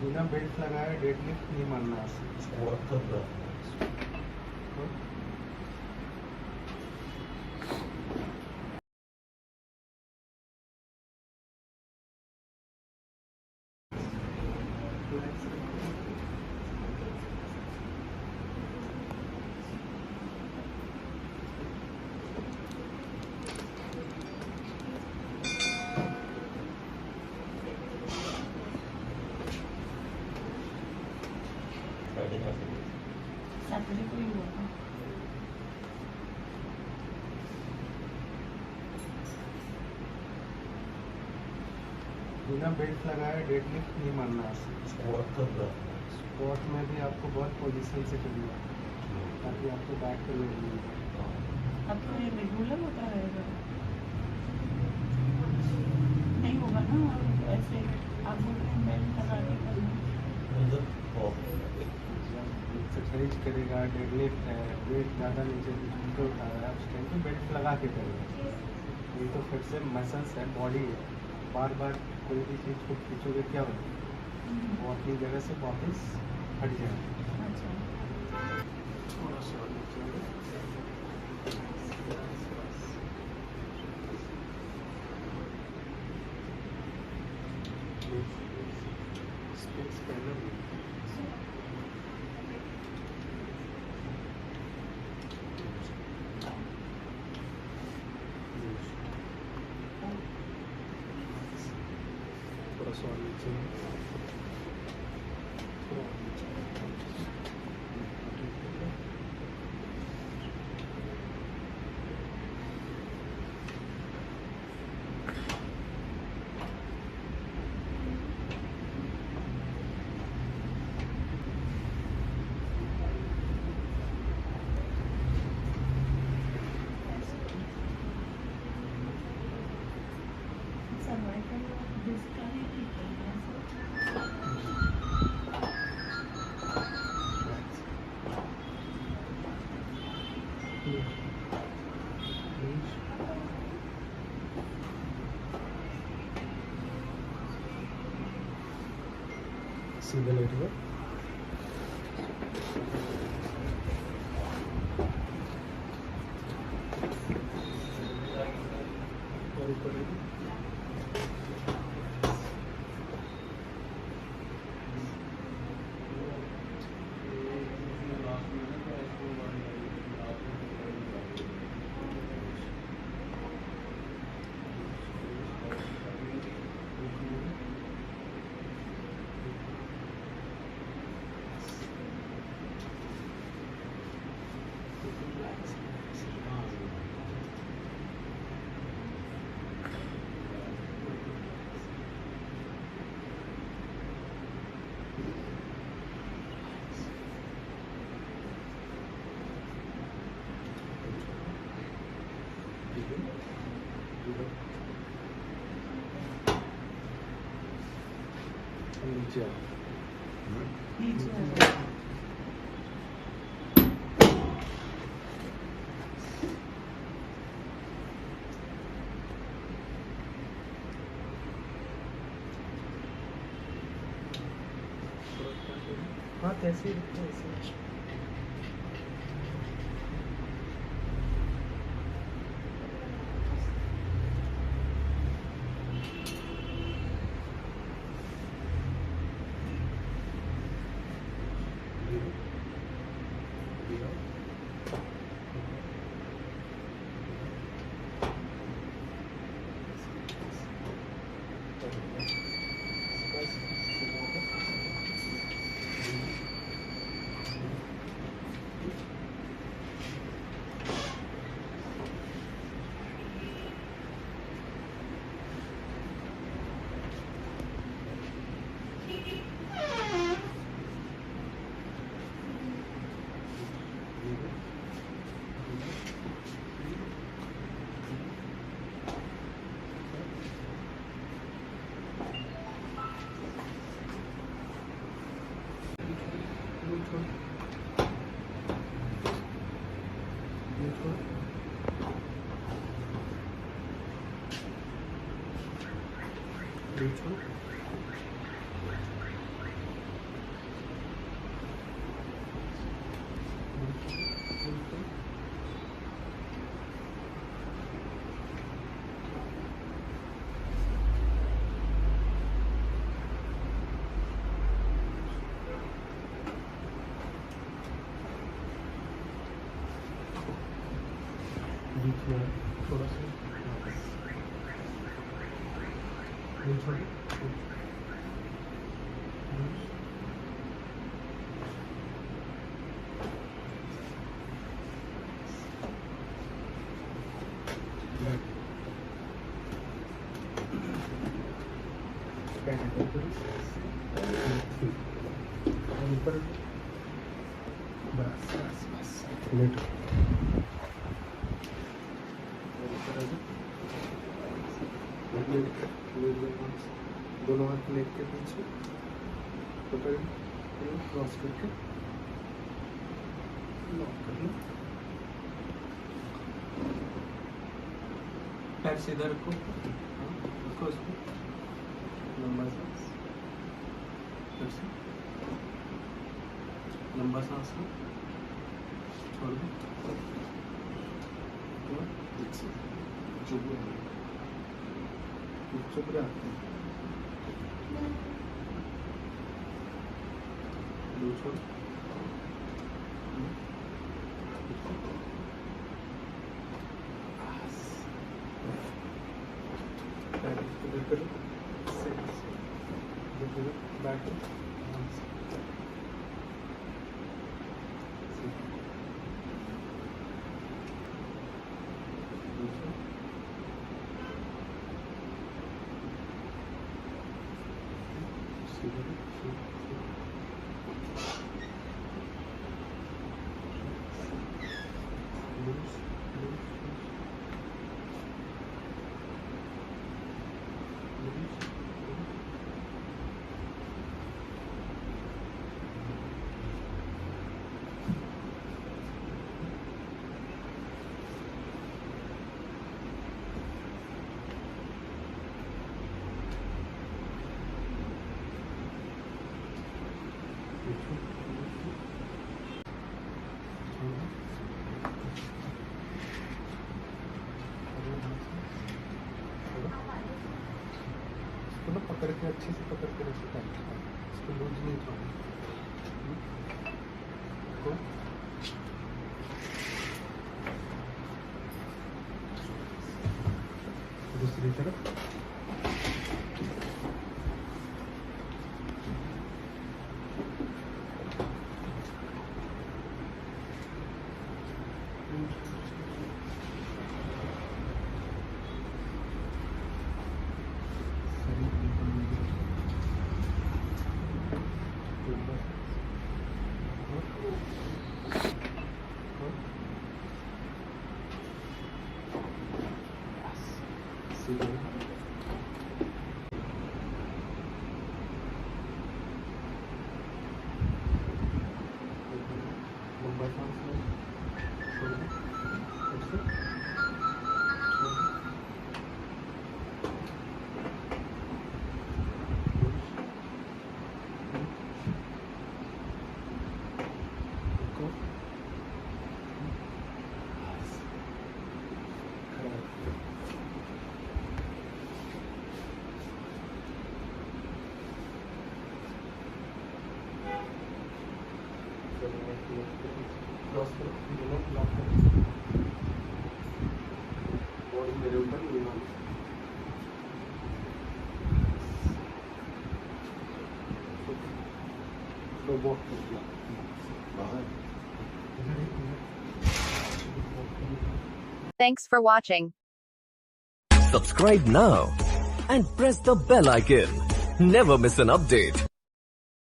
बिना बेल्ट लगाए डेडलिफ्ट नहीं मारना है। बहुत कर रहा तो सैटरडे को ही हुआ था। बिना बेल्ट लगाए डेडलिफ्ट नहीं मारना है। बहुत कर रहा स्क्वाट में भी आपको बहुत पोजीशन से करना है ताकि आपको बैक पे लोड मिले। अब तो ये रेगुलर होता रहेगा, नहीं होगा ना? और ऐसे आप बोल रहे हैं बेल्ट लगा के करना। एक्सरसाइज करेगा, डेडलिफ्ट है, वेट ज़्यादा नीचे ऊपर उठा रहा है, उस टाइम पे बेल्ट लगा के करेगा। ये तो फिर से मसल्स है, बॉडी है, बार बार कोई भी चीज़ को खींचोगे क्या होगा, वो अपनी जगह से वापस हट जाएगा। अच्छा, थोड़ा सा नीचे स्पेस पहले थोड़ा सा नीचे सर्वाइकल डिस्क का ही ठीक है ऐसे। सीधे लेट गए। और ऊपर लेके नीचे आओ। नीचे आ जाओ। हाँ कैसे ही रखो ऐसे। थोड़ा सा ये छोड़ो ऊपर बस बस बस लेट दोनों हाथ लेट के पीछे पकड़ क्रॉस करके लॉक कर लो पैर सीधा रखो रखो उसको लंबा सांस फिर से लंबा सांस लो छोड़ दो चुप रहा छोड़ बैठ इसको ना पकड़ के अच्छे से पकड़ के रखो इसको लूज नहीं छोड़ना दूसरी तरफ क्रॉस करो दोनों लॉक करो बॉडी मेरे ऊपर ये वाली तो वॉक कर बाहर Thanks for watching. Subscribe now and press the bell icon. Never miss an update.